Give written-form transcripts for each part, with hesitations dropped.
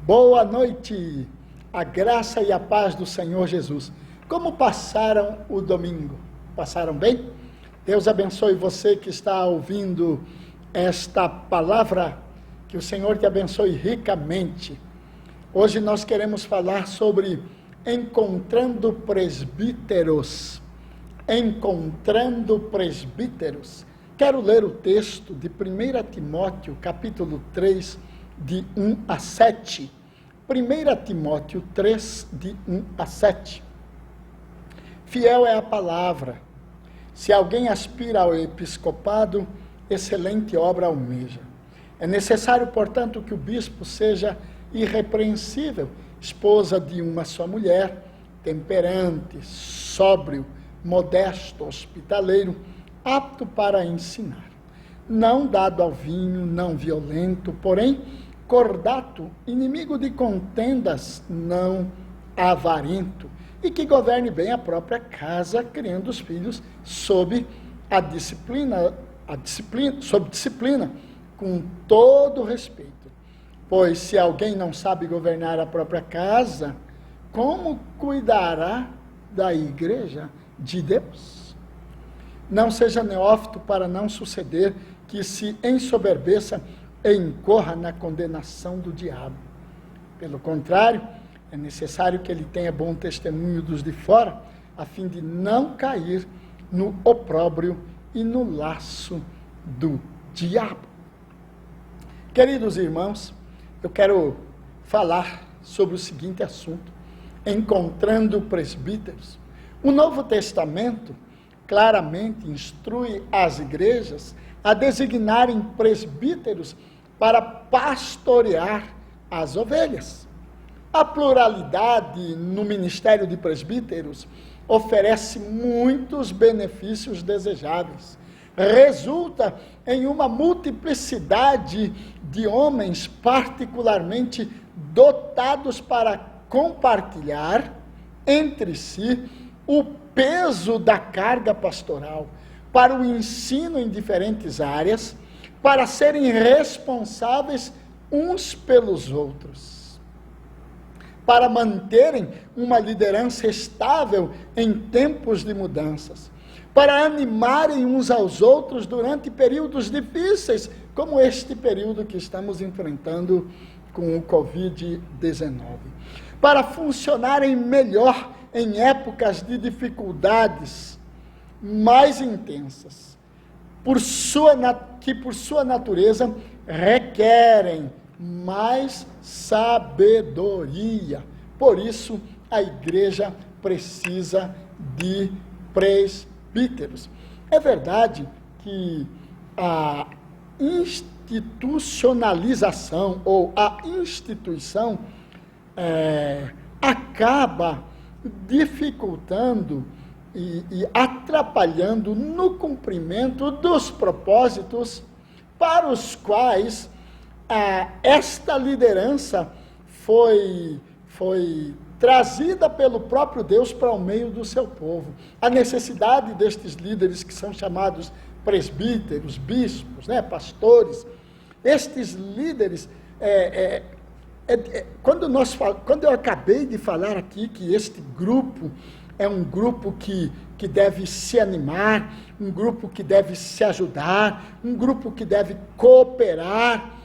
Boa noite, a graça e a paz do Senhor Jesus. Como passaram o domingo? Passaram bem? Deus abençoe você que está ouvindo esta palavra, que o Senhor te abençoe ricamente. Hoje nós queremos falar sobre encontrando presbíteros. Encontrando presbíteros. Quero ler o texto de 1 Timóteo, capítulo 3, de 1 a 7. 1 Timóteo 3, de 1 a 7. Fiel é a palavra. Se alguém aspira ao episcopado, excelente obra almeja. É necessário, portanto, que o bispo seja irrepreensível, esposa de uma só mulher, temperante, sóbrio, modesto, hospitaleiro, apto para ensinar. Não dado ao vinho, não violento, porém cordato, inimigo de contendas, não avarento, e que governe bem a própria casa, criando os filhos sob disciplina, com todo respeito. Pois se alguém não sabe governar a própria casa, como cuidará da igreja de Deus? Não seja neófito para não suceder que se ensoberbeça e incorra na condenação do diabo. Pelo contrário, é necessário que ele tenha bom testemunho dos de fora, a fim de não cair no opróbrio e no laço do diabo. Queridos irmãos, eu quero falar sobre o seguinte assunto: encontrando presbíteros. O Novo Testamento claramente instrui as igrejas a designarem presbíteros para pastorear as ovelhas. A pluralidade no ministério de presbíteros oferece muitos benefícios desejáveis. Resulta em uma multiplicidade de homens particularmente dotados para compartilhar entre si o peso da carga pastoral, para o ensino em diferentes áreas, para serem responsáveis uns pelos outros, para manterem uma liderança estável em tempos de mudanças, para animarem uns aos outros durante períodos difíceis, como este período que estamos enfrentando com o Covid-19, para funcionarem melhor em épocas de dificuldades mais intensas, que por sua natureza requerem mais sabedoria. Por isso, a igreja precisa de presbíteros. É verdade que a institucionalização ou a instituição acaba dificultando e atrapalhando no cumprimento dos propósitos para os quais esta liderança foi trazida pelo próprio Deus para o meio do seu povo. A necessidade destes líderes que são chamados presbíteros, bispos, pastores, estes líderes, quando eu acabei de falar aqui que este grupo é um grupo que deve se animar, um grupo que deve se ajudar, um grupo que deve cooperar,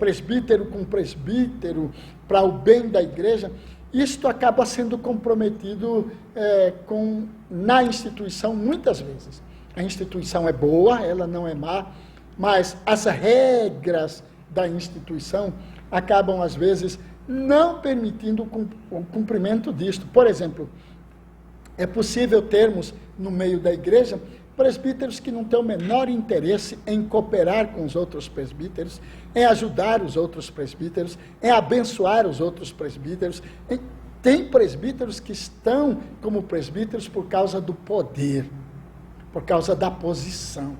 presbítero com presbítero, para o bem da igreja. Isto acaba sendo comprometido na instituição muitas vezes. A instituição é boa, ela não é má, mas as regras da instituição acabam, às vezes, não permitindo o cumprimento disto. Por exemplo, é possível termos no meio da igreja presbíteros que não têm o menor interesse em cooperar com os outros presbíteros, em ajudar os outros presbíteros, em abençoar os outros presbíteros. Tem presbíteros que estão como presbíteros por causa do poder, por causa da posição,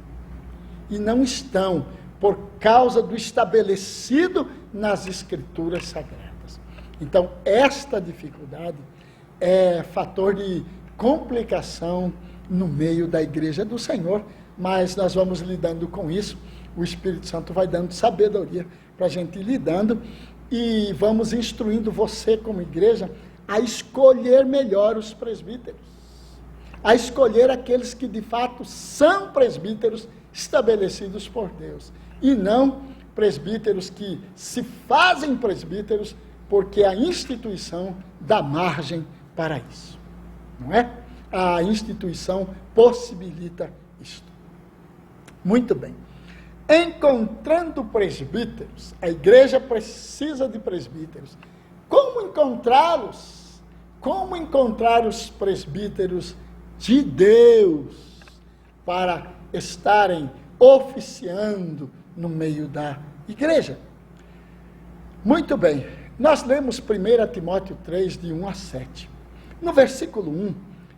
e não estão por causa do estabelecido nas Escrituras Sagradas. Então, esta dificuldade é fator de complicação no meio da igreja do Senhor, mas nós vamos lidando com isso. O Espírito Santo vai dando sabedoria para a gente ir lidando e vamos instruindo você como igreja a escolher melhor os presbíteros, a escolher aqueles que de fato são presbíteros estabelecidos por Deus, e não presbíteros que se fazem presbíteros porque a instituição dá margem para isso, não é? A instituição possibilita isto. Muito bem. Encontrando presbíteros, a igreja precisa de presbíteros. Como encontrá-los? Como encontrar os presbíteros de Deus para estarem oficiando no meio da igreja? Muito bem, nós lemos 1 Timóteo 3, de 1 a 7. No versículo 1,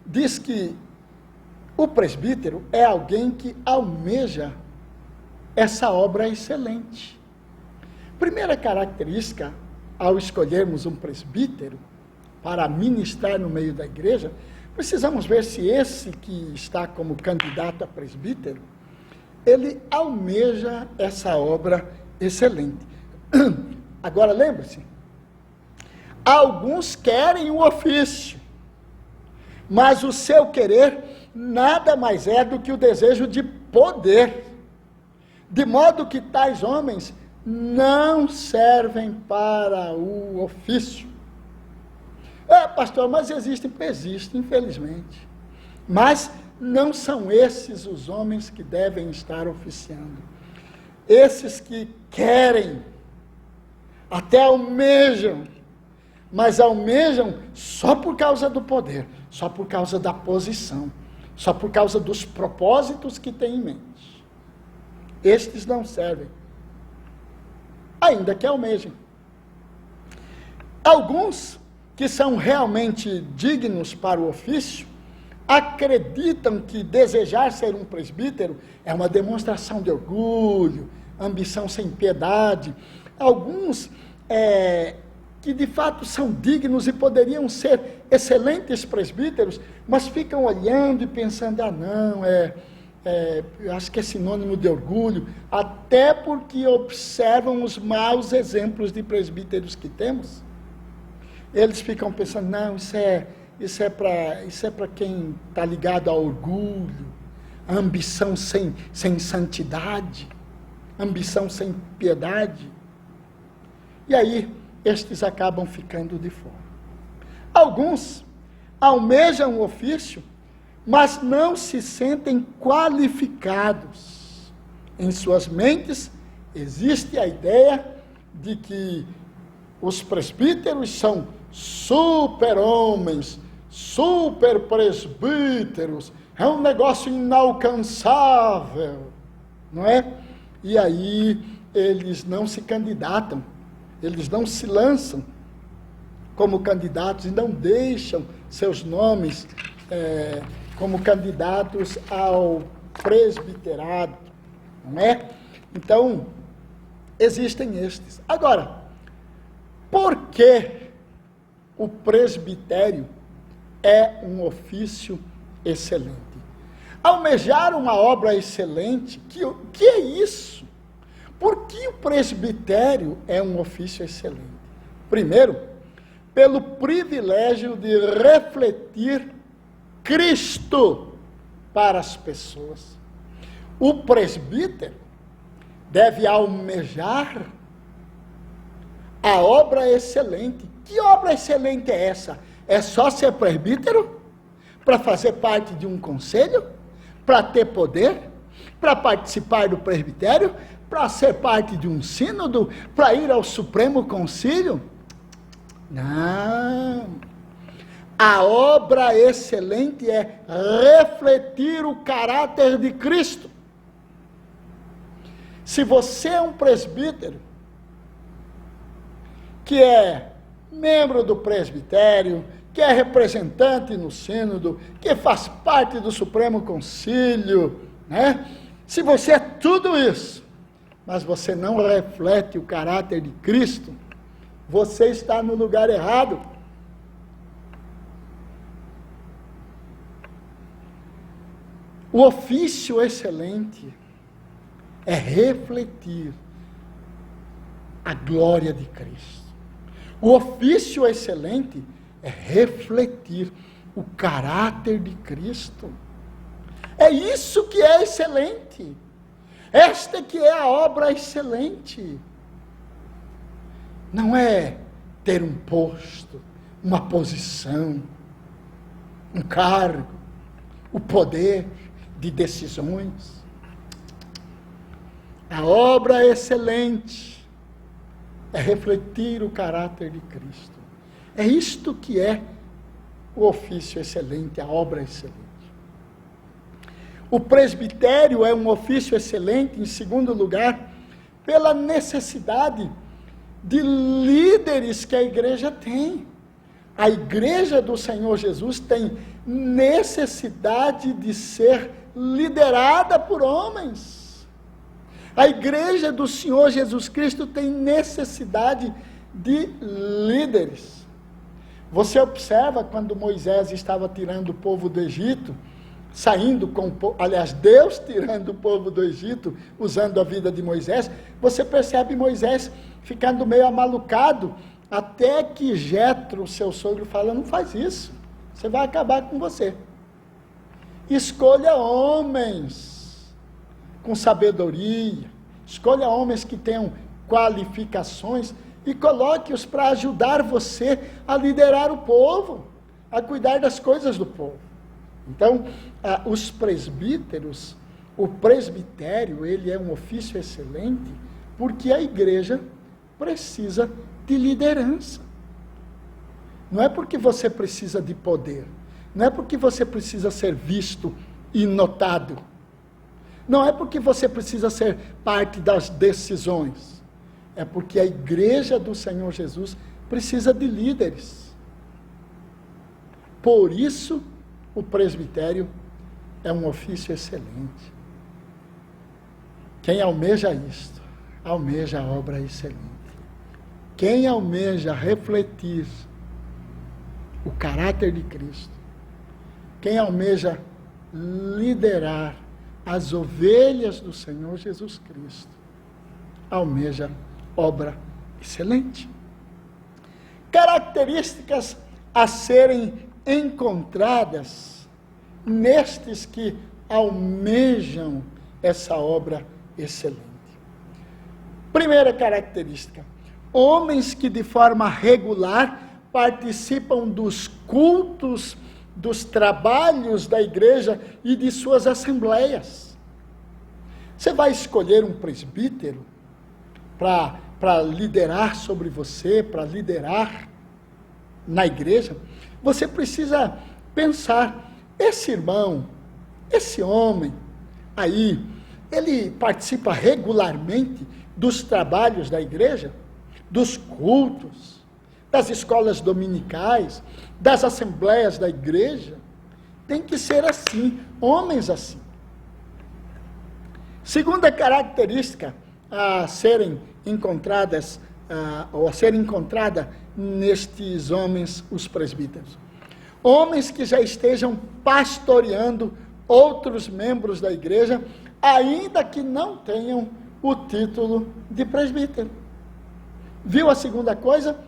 diz que o presbítero é alguém que almeja essa obra excelente. Primeira característica, ao escolhermos um presbítero para ministrar no meio da igreja, precisamos ver se esse que está como candidato a presbítero, ele almeja essa obra excelente. Agora, lembre-se, alguns querem o ofício, mas o seu querer nada mais é do que o desejo de poder, de modo que tais homens não servem para o ofício. Pastor, mas existem, infelizmente. Mas não são esses os homens que devem estar oficiando. Esses que querem, até almejam, mas almejam só por causa do poder, só por causa da posição, só por causa dos propósitos que têm em mente. Estes não servem, ainda que almejem. Alguns que são realmente dignos para o ofício, acreditam que desejar ser um presbítero é uma demonstração de orgulho, ambição sem piedade. Alguns que de fato são dignos e poderiam ser excelentes presbíteros, mas ficam olhando e pensando, eu acho que é sinônimo de orgulho, até porque observam os maus exemplos de presbíteros que temos. Eles ficam pensando, isso é para quem está ligado ao orgulho, a ambição sem santidade, ambição sem piedade. E aí, estes acabam ficando de fora. Alguns almejam o ofício, mas não se sentem qualificados. Em suas mentes existe a ideia de que os presbíteros são super-homens, super-presbíteros, é um negócio inalcançável, não é? E aí eles não se candidatam, eles não se lançam como candidatos e não deixam seus nomes como candidatos ao presbiterado, não é? Então, existem estes. Agora, por que o presbitério é um ofício excelente? Almejar uma obra excelente, que é isso? Por que o presbitério é um ofício excelente? Primeiro, pelo privilégio de refletir Cristo para as pessoas. O presbítero deve almejar a obra excelente. Que obra excelente é essa? É só ser presbítero? Para fazer parte de um conselho? Para ter poder? Para participar do presbitério? Para ser parte de um sínodo? Para ir ao Supremo Concílio? Não. A obra excelente é refletir o caráter de Cristo. Se você é um presbítero, que é membro do presbitério, que é representante no sínodo, que faz parte do Supremo Concílio, né? Se você é tudo isso, mas você não reflete o caráter de Cristo, você está no lugar errado. O ofício excelente é refletir a glória de Cristo. O ofício excelente é refletir o caráter de Cristo. É isso que é excelente. Esta que é a obra excelente. Não é ter um posto, uma posição, um cargo, o poder de decisões. A obra excelente é refletir o caráter de Cristo. É isto que é o ofício excelente, a obra excelente. O presbitério é um ofício excelente, em segundo lugar, pela necessidade de líderes que a igreja tem. A igreja do Senhor Jesus tem necessidade de ser liderada por homens. A igreja do Senhor Jesus Cristo tem necessidade de líderes. Você observa quando Moisés estava tirando o povo do Egito, saindo com o povo, aliás, Deus tirando o povo do Egito, usando a vida de Moisés, você percebe Moisés ficando meio amalucado, até que Jetro, seu sogro, fala, não faz isso, você vai acabar com você. Escolha homens com sabedoria, escolha homens que tenham qualificações e coloque-os para ajudar você a liderar o povo, a cuidar das coisas do povo. Então, os presbíteros, o presbitério, ele é um ofício excelente, porque a igreja precisa de liderança. Não é porque você precisa de poder, não é porque você precisa ser visto e notado, não é porque você precisa ser parte das decisões, é porque a igreja do Senhor Jesus precisa de líderes. Por isso, o presbitério é um ofício excelente. Quem almeja isto, almeja a obra excelente. Quem almeja refletir o caráter de Cristo, quem almeja liderar as ovelhas do Senhor Jesus Cristo, almeja obra excelente. Características a serem encontradas nestes que almejam essa obra excelente. Primeira característica: homens que de forma regular participam dos cultos, dos trabalhos da igreja e de suas assembleias. Você vai escolher um presbítero para liderar sobre você, para liderar na igreja, você precisa pensar, esse irmão, esse homem aí, ele participa regularmente dos trabalhos da igreja, dos cultos, das escolas dominicais, das assembleias da igreja. Tem que ser assim, homens assim. Segunda característica a serem encontradas, ou a ser encontrada nestes homens, os presbíteros. Homens que já estejam pastoreando outros membros da igreja, ainda que não tenham o título de presbítero. Viu a segunda coisa?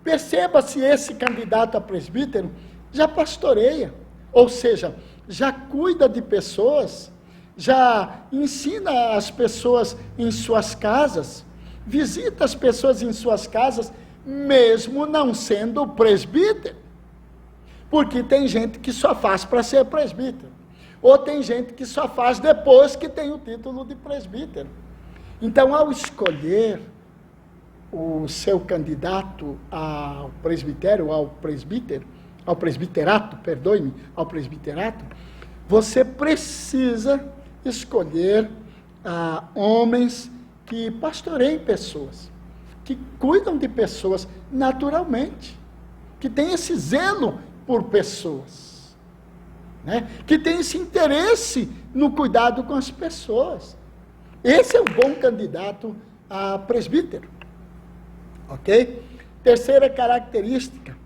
Perceba se esse candidato a presbítero já pastoreia, ou seja, já cuida de pessoas, já ensina as pessoas em suas casas, visita as pessoas em suas casas, mesmo não sendo presbítero. Porque tem gente que só faz para ser presbítero, ou tem gente que só faz depois que tem o título de presbítero. Então, ao escolher o seu candidato ao presbitério, ao presbiterato, você precisa escolher homens que pastoreiem pessoas, que cuidam de pessoas naturalmente, que têm esse zelo por pessoas, né? Que têm esse interesse no cuidado com as pessoas. Esse é um bom candidato a presbítero. Ok? Terceira característica: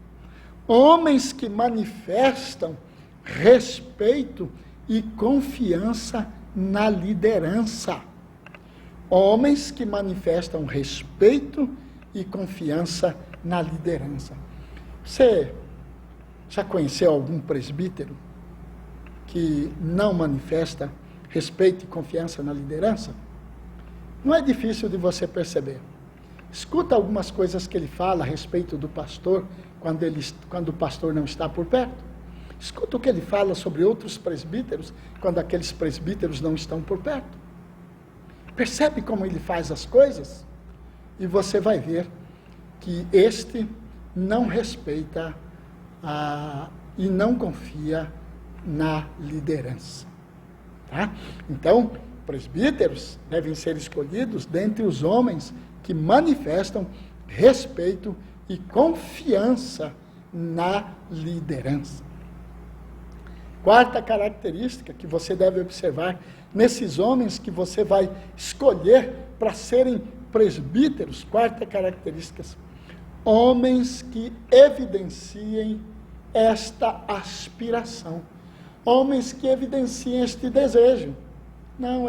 homens que manifestam respeito e confiança na liderança. Homens que manifestam respeito e confiança na liderança. Você já conheceu algum presbítero que não manifesta respeito e confiança na liderança? Não é difícil de você perceber. Escuta algumas coisas que ele fala a respeito do pastor quando o pastor não está por perto. Escuta o que ele fala sobre outros presbíteros quando aqueles presbíteros não estão por perto. Percebe como ele faz as coisas? E você vai ver que este não respeita e não confia na liderança. Tá? Então, presbíteros devem ser escolhidos dentre os homens que manifestam respeito e confiança na liderança. Quarta característica que você deve observar nesses homens que você vai escolher para serem presbíteros, quarta característica, homens que evidenciem esta aspiração, homens que evidenciem este desejo. Não,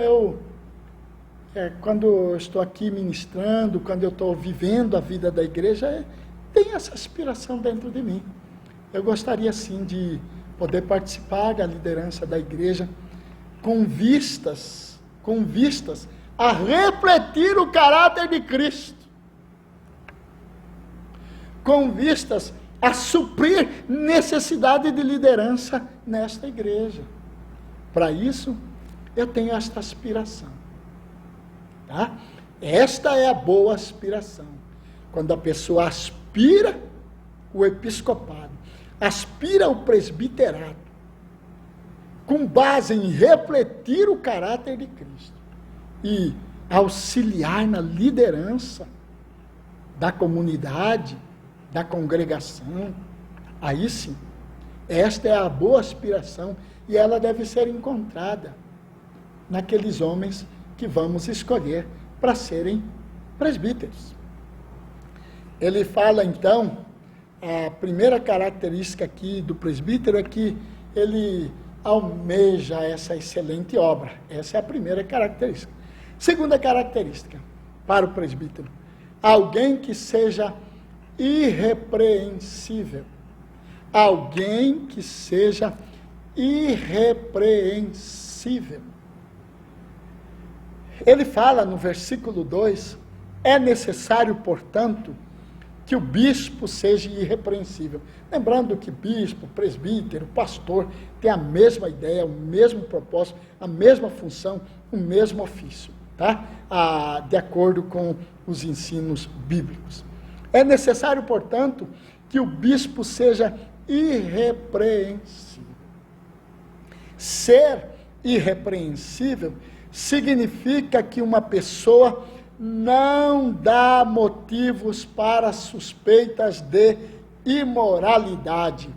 quando eu estou aqui ministrando, quando eu estou vivendo a vida da igreja, tem essa aspiração dentro de mim. Eu gostaria sim de poder participar da liderança da igreja com vistas a refletir o caráter de Cristo, com vistas a suprir necessidade de liderança nesta igreja. Para isso, eu tenho esta aspiração. Tá? Esta é a boa aspiração. Quando a pessoa aspira o episcopado, aspira o presbiterado, com base em refletir o caráter de Cristo e auxiliar na liderança da comunidade, da congregação, aí sim, esta é a boa aspiração e ela deve ser encontrada naqueles homens que vamos escolher para serem presbíteros. Ele fala então, a primeira característica aqui do presbítero é que ele almeja essa excelente obra. Essa é a primeira característica. Segunda característica para o presbítero, alguém que seja irrepreensível. Alguém que seja irrepreensível. Ele fala no versículo 2, é necessário, portanto, que o bispo seja irrepreensível. Lembrando que bispo, presbítero, pastor, tem a mesma ideia, o mesmo propósito, a mesma função, o mesmo ofício, tá? De acordo com os ensinos bíblicos. É necessário, portanto, que o bispo seja irrepreensível. Ser irrepreensível significa que uma pessoa não dá motivos para suspeitas de imoralidade,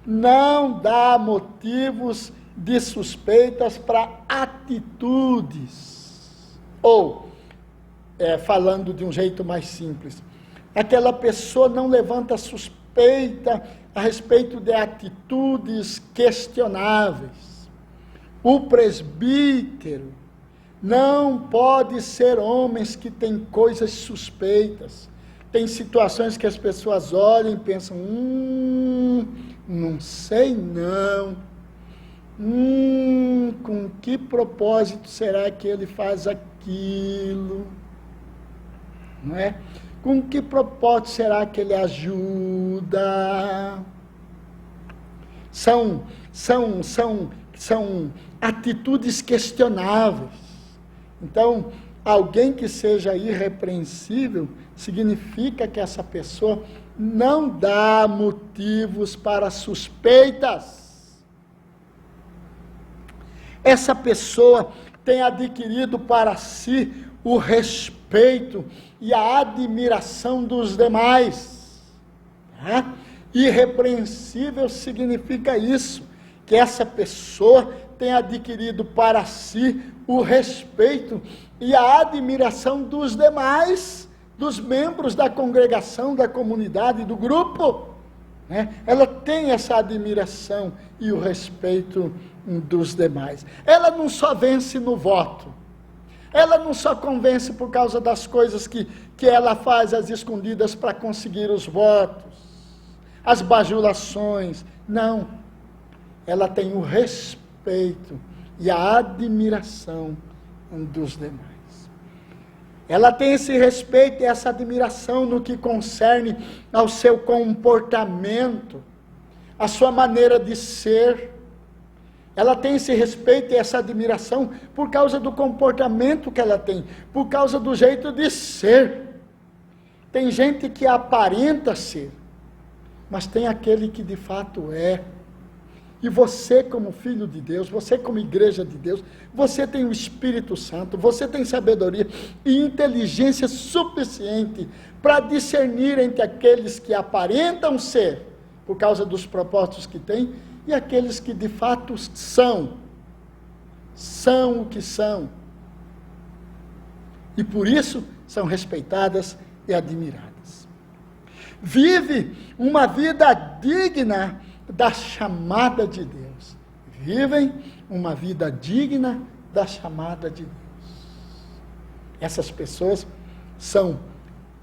não dá motivos de suspeitas para atitudes, ou, falando de um jeito mais simples, aquela pessoa não levanta suspeita a respeito de atitudes questionáveis. O presbítero não pode ser homens que têm coisas suspeitas. Tem situações que as pessoas olham e pensam, não sei não. Com que propósito será que ele faz aquilo? Não é? Com que propósito será que ele ajuda? São atitudes questionáveis. Então, alguém que seja irrepreensível significa que essa pessoa não dá motivos para suspeitas. Essa pessoa tem adquirido para si o respeito e a admiração dos demais. Tá? Irrepreensível significa isso, que essa pessoa tem adquirido para si o respeito e a admiração dos demais, dos membros da congregação, da comunidade, do grupo. Né? Ela tem essa admiração e o respeito dos demais. Ela não só vence no voto, Ela não só convence por causa das coisas que ela faz às escondidas para conseguir os votos, as bajulações. Não. Ela tem o respeito e a admiração dos demais. Ela tem esse respeito e essa admiração no que concerne ao seu comportamento, a sua maneira de ser. Ela tem esse respeito e essa admiração por causa do comportamento que ela tem, por causa do jeito de ser. Tem gente que aparenta ser, mas tem aquele que de fato é. E você, como filho de Deus, você como igreja de Deus, você tem o Espírito Santo, você tem sabedoria e inteligência suficiente para discernir entre aqueles que aparentam ser, por causa dos propósitos que têm, e aqueles que de fato são o que são. E por isso são respeitadas e admiradas. Vive uma vida digna da chamada de Deus. Vivem uma vida digna da chamada de Deus. Essas pessoas são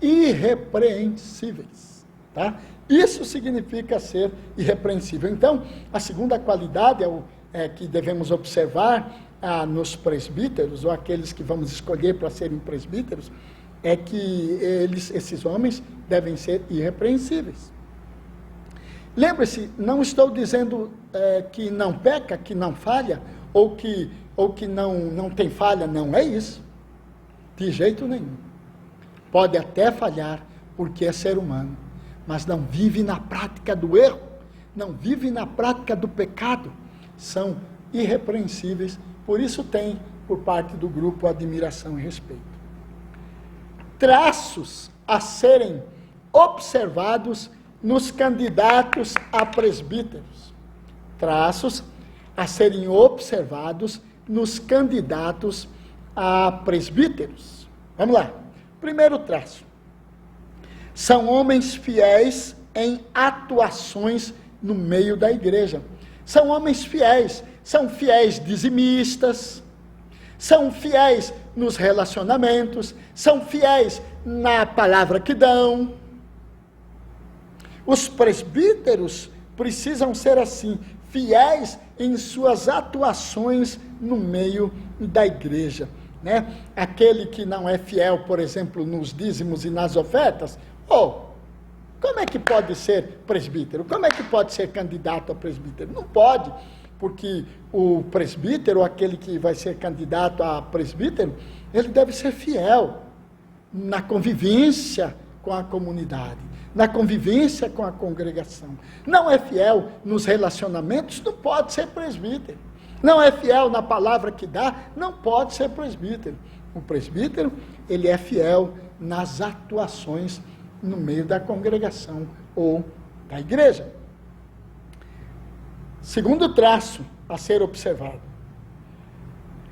irrepreensíveis, tá? Isso significa ser irrepreensível. Então, a segunda qualidade que devemos observar nos presbíteros, ou aqueles que vamos escolher para serem presbíteros, é que esses homens devem ser irrepreensíveis. Lembre-se, não estou dizendo que não peca, que não falha, ou que não tem falha, não é isso. De jeito nenhum. Pode até falhar, porque é ser humano, mas não vive na prática do erro, não vive na prática do pecado. São irrepreensíveis, por isso tem, por parte do grupo, admiração e respeito. Traços a serem observados nos candidatos a presbíteros. Traços a serem observados nos candidatos a presbíteros. Vamos lá. Primeiro traço. São homens fiéis em atuações no meio da igreja. São homens fiéis. São fiéis dizimistas. São fiéis nos relacionamentos. São fiéis na palavra que dão. Os presbíteros precisam ser assim, fiéis em suas atuações no meio da igreja, né? Aquele que não é fiel, por exemplo, nos dízimos e nas ofertas, como é que pode ser presbítero? Como é que pode ser candidato a presbítero? Não pode, porque o presbítero, aquele que vai ser candidato a presbítero, ele deve ser fiel na convivência com a comunidade, na convivência com a congregação. Não é fiel nos relacionamentos, não pode ser presbítero. Não é fiel na palavra que dá, não pode ser presbítero. O presbítero, ele é fiel nas atuações no meio da congregação ou da igreja. Segundo traço a ser observado.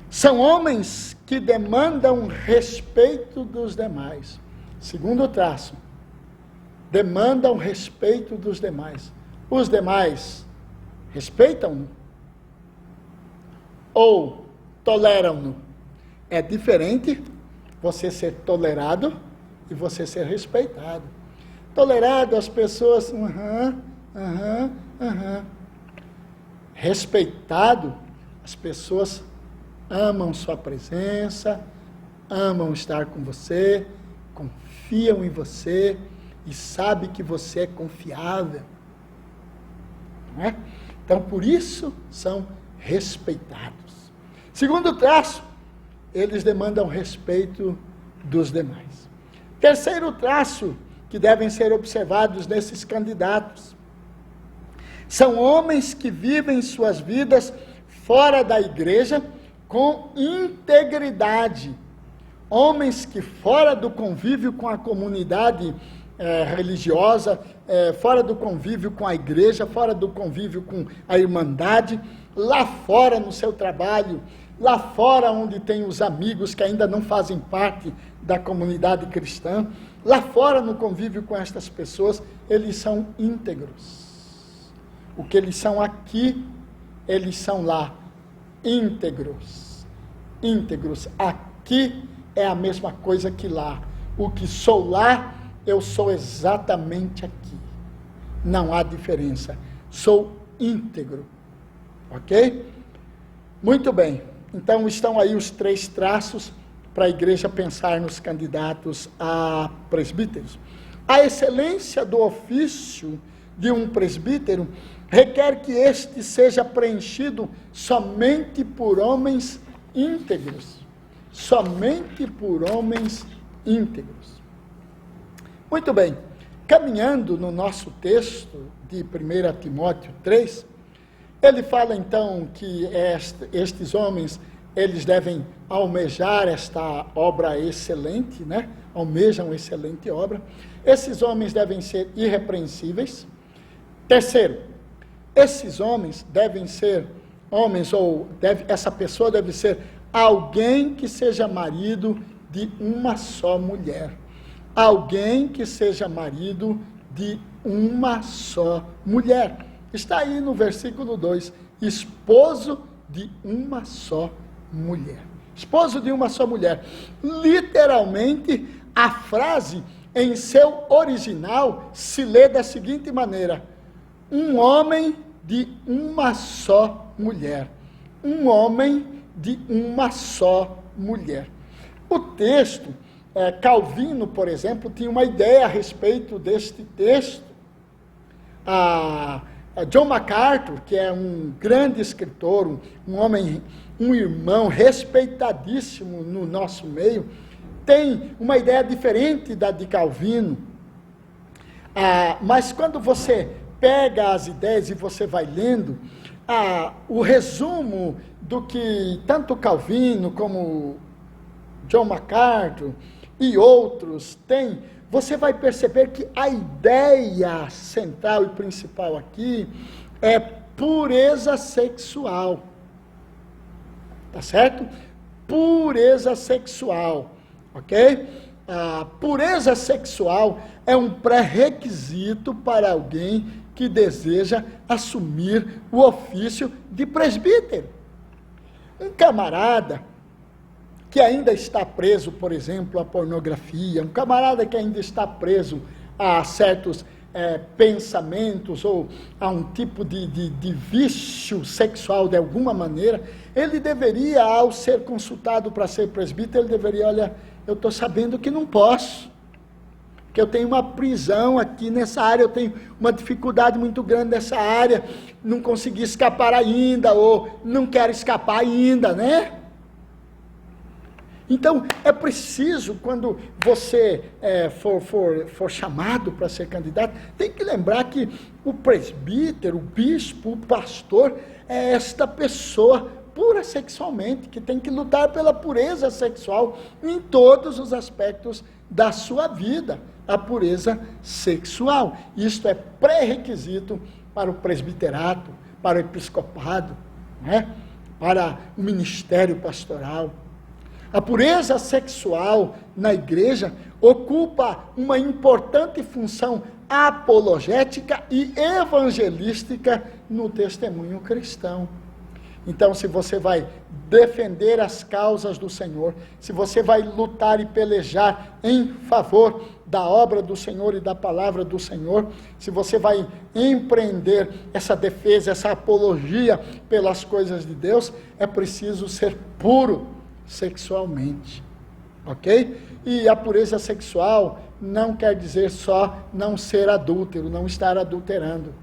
São homens que demandam respeito dos demais. Segundo traço. Demandam respeito dos demais. Os demais respeitam-no ou toleram-no. É diferente você ser tolerado e você ser respeitado. Tolerado, as pessoas, respeitado, as pessoas amam sua presença, amam estar com você, confiam em você, e sabe que você é confiável. Não é? Então, por isso, são respeitados. Segundo traço, eles demandam respeito dos demais. Terceiro traço que devem ser observados nesses candidatos. São homens que vivem suas vidas fora da igreja com integridade. Homens que fora do convívio com a comunidade religiosa, fora do convívio com a igreja, fora do convívio com a irmandade, lá fora no seu trabalho, lá fora onde tem os amigos que ainda não fazem parte da comunidade cristã, lá fora no convívio com estas pessoas, eles são íntegros. O que eles são aqui, eles são lá íntegros. Íntegros. A aqui é a mesma coisa que lá. O que sou lá, eu sou exatamente aqui. Não há diferença. Sou íntegro. Ok? Muito bem. Então, estão aí os 3 traços para a igreja pensar nos candidatos a presbíteros. A excelência do ofício de um presbítero requer que este seja preenchido somente por homens íntegros. Somente por homens íntegros. Muito bem. Caminhando no nosso texto de 1 Timóteo 3, ele fala então que estes homens, eles devem almejar esta obra excelente, né? Almejam excelente obra. Esses homens devem ser irrepreensíveis. Terceiro, esses homens devem ser homens, essa pessoa deve ser alguém que seja marido de uma só mulher. Alguém que seja marido de uma só mulher. Está aí no versículo 2, esposo de uma só mulher. Esposo de uma só mulher. Literalmente, a frase em seu original se lê da seguinte maneira: um homem de uma só mulher. Um homem de uma só mulher. O texto, Calvino, por exemplo, tinha uma ideia a respeito deste texto. John MacArthur, que é um grande escritor, um homem, um irmão respeitadíssimo no nosso meio, tem uma ideia diferente da de Calvino. Mas quando você pega as ideias e você vai lendo, o resumo do que tanto Calvino como John MacArthur e outros têm, você vai perceber que a ideia central e principal aqui é pureza sexual. Tá certo? Pureza sexual, ok? A pureza sexual é um pré-requisito para alguém que deseja assumir o ofício de presbítero. Um camarada que ainda está preso, por exemplo, à pornografia, um camarada que ainda está preso a certos pensamentos ou a um tipo de vício sexual de alguma maneira, ele deveria, ao ser consultado para ser presbítero, ele deveria, olha, eu estou sabendo que não posso, que eu tenho uma prisão aqui nessa área, eu tenho uma dificuldade muito grande nessa área, não consegui escapar ainda, ou não quero escapar ainda, né? Então, é preciso, quando você for chamado para ser candidato, tem que lembrar que o presbítero, o bispo, o pastor, é esta pessoa pura sexualmente, que tem que lutar pela pureza sexual em todos os aspectos da sua vida, a pureza sexual. Isto é pré-requisito para o presbiterato, para o episcopado, né? Para o ministério pastoral. A pureza sexual na igreja ocupa uma importante função apologética e evangelística no testemunho cristão. Então, se você vai defender as causas do Senhor, se você vai lutar e pelejar em favor da obra do Senhor e da palavra do Senhor, se você vai empreender essa defesa, essa apologia pelas coisas de Deus, é preciso ser puro sexualmente, ok? E a pureza sexual não quer dizer só não ser adúltero, não estar adulterando.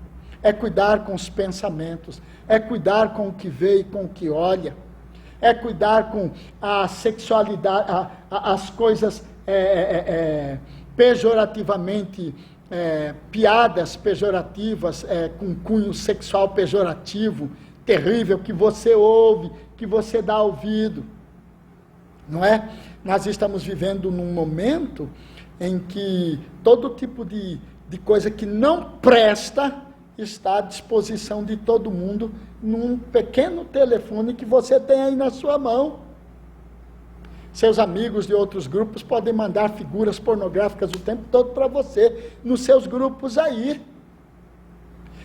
É cuidar com os pensamentos, é cuidar com o que vê e com o que olha, é cuidar com a sexualidade, as coisas pejorativamente, piadas pejorativas, com cunho sexual pejorativo, terrível, que você ouve, que você dá ouvido. Não é? Nós estamos vivendo num momento em que todo tipo de coisa que não presta está à disposição de todo mundo num pequeno telefone que você tem aí na sua mão. Seus amigos de outros grupos podem mandar figuras pornográficas o tempo todo para você, nos seus grupos aí.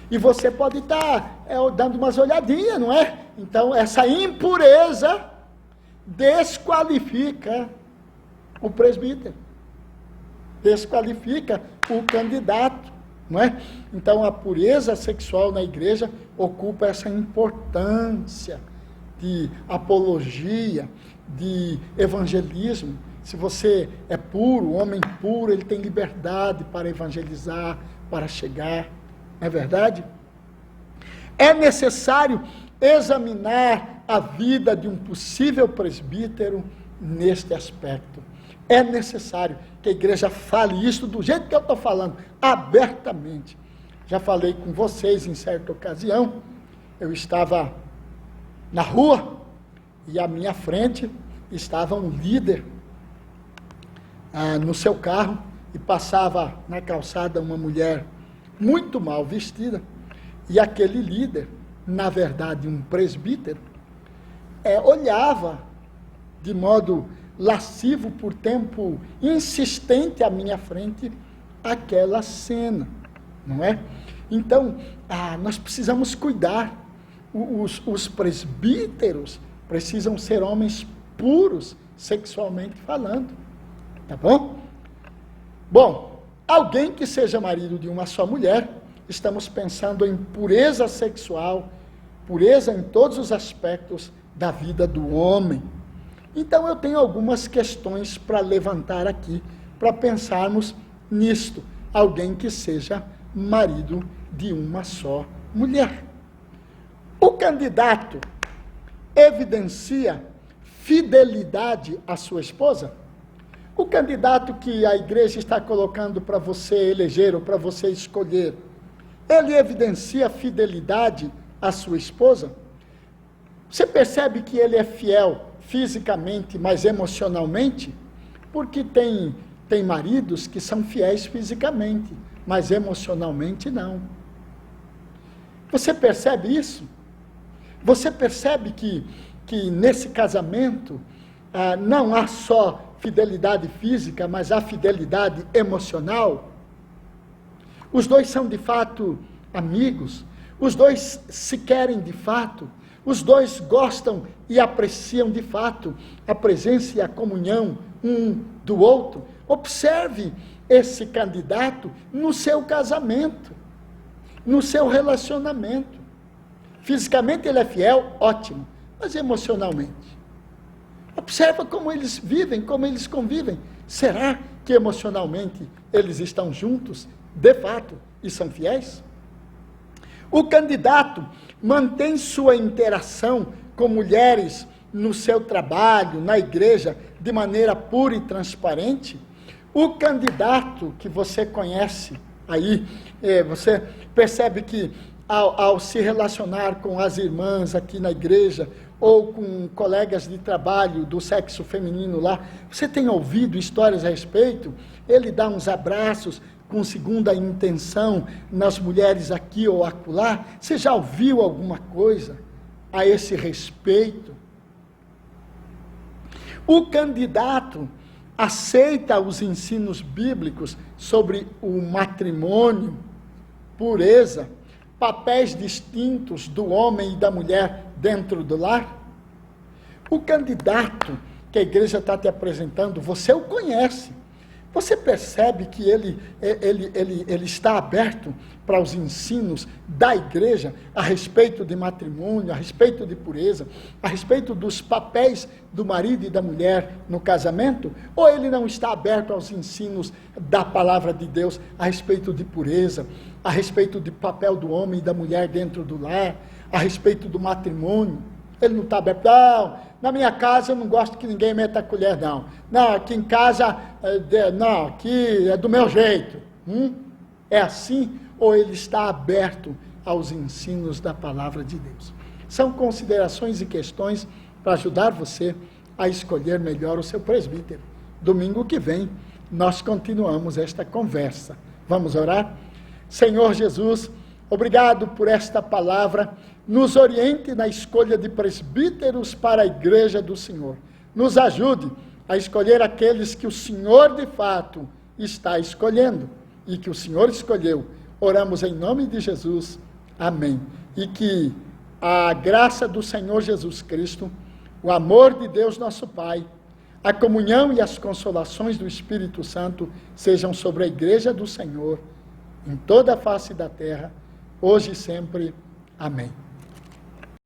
E você pode estar dando umas olhadinhas, não é? Então, essa impureza desqualifica o presbítero, desqualifica o candidato, não é? Então, a pureza sexual na igreja ocupa essa importância de apologia, de evangelismo. Se você é puro, homem puro, ele tem liberdade para evangelizar, para chegar, não é verdade? É necessário examinar a vida de um possível presbítero neste aspecto. É necessário que a igreja fale isso do jeito que eu estou falando, abertamente. Já falei com vocês em certa ocasião, eu estava na rua e à minha frente estava um líder no seu carro e passava na calçada uma mulher muito mal vestida e aquele líder, na verdade um presbítero, olhava de modo lascivo por tempo insistente à minha frente aquela cena, não é? Então, nós precisamos cuidar. Os presbíteros precisam ser homens puros, sexualmente falando, tá bom? Bom, alguém que seja marido de uma só mulher, estamos pensando em pureza sexual, pureza em todos os aspectos da vida do homem. Então, eu tenho algumas questões para levantar aqui, para pensarmos nisto. Alguém que seja marido de uma só mulher. O candidato evidencia fidelidade à sua esposa? O candidato que a igreja está colocando para você eleger ou para você escolher, ele evidencia fidelidade à sua esposa? Você percebe que ele é fiel fisicamente, mas emocionalmente? Porque tem maridos que são fiéis fisicamente, mas emocionalmente não. Você percebe isso? Você percebe que nesse casamento não há só fidelidade física, mas há fidelidade emocional? Os dois são de fato amigos, os dois se querem de fato, os dois gostam e apreciam de fato a presença e a comunhão um do outro. Observe esse candidato no seu casamento, no seu relacionamento. Fisicamente ele é fiel, ótimo, mas emocionalmente? Observa como eles vivem, como eles convivem. Será que emocionalmente eles estão juntos, de fato, e são fiéis? O candidato mantém sua interação com mulheres no seu trabalho, na igreja, de maneira pura e transparente? O candidato que você conhece aí, você percebe que ao se relacionar com as irmãs aqui na igreja, ou com colegas de trabalho do sexo feminino lá, você tem ouvido histórias a respeito? Ele dá uns abraços com segunda intenção nas mulheres aqui ou acolá? Você já ouviu alguma coisa a esse respeito? O candidato aceita os ensinos bíblicos sobre o matrimônio, pureza, papéis distintos do homem e da mulher dentro do lar? O candidato que a igreja está te apresentando, você o conhece. Você percebe que ele está aberto para os ensinos da igreja a respeito de matrimônio, a respeito de pureza, a respeito dos papéis do marido e da mulher no casamento? Ou ele não está aberto aos ensinos da palavra de Deus a respeito de pureza, a respeito do papel do homem e da mulher dentro do lar, a respeito do matrimônio? Ele não está aberto. Não, na minha casa eu não gosto que ninguém meta a colher, não. Não, aqui em casa, não, aqui é do meu jeito. É assim? Ou ele está aberto aos ensinos da palavra de Deus? São considerações e questões para ajudar você a escolher melhor o seu presbítero. Domingo que vem, nós continuamos esta conversa. Vamos orar? Senhor Jesus, obrigado por esta palavra. Nos oriente na escolha de presbíteros para a igreja do Senhor. Nos ajude a escolher aqueles que o Senhor de fato está escolhendo e que o Senhor escolheu. Oramos em nome de Jesus. Amém. E que a graça do Senhor Jesus Cristo, o amor de Deus nosso Pai, a comunhão e as consolações do Espírito Santo sejam sobre a Igreja do Senhor, em toda a face da terra, hoje e sempre. Amém.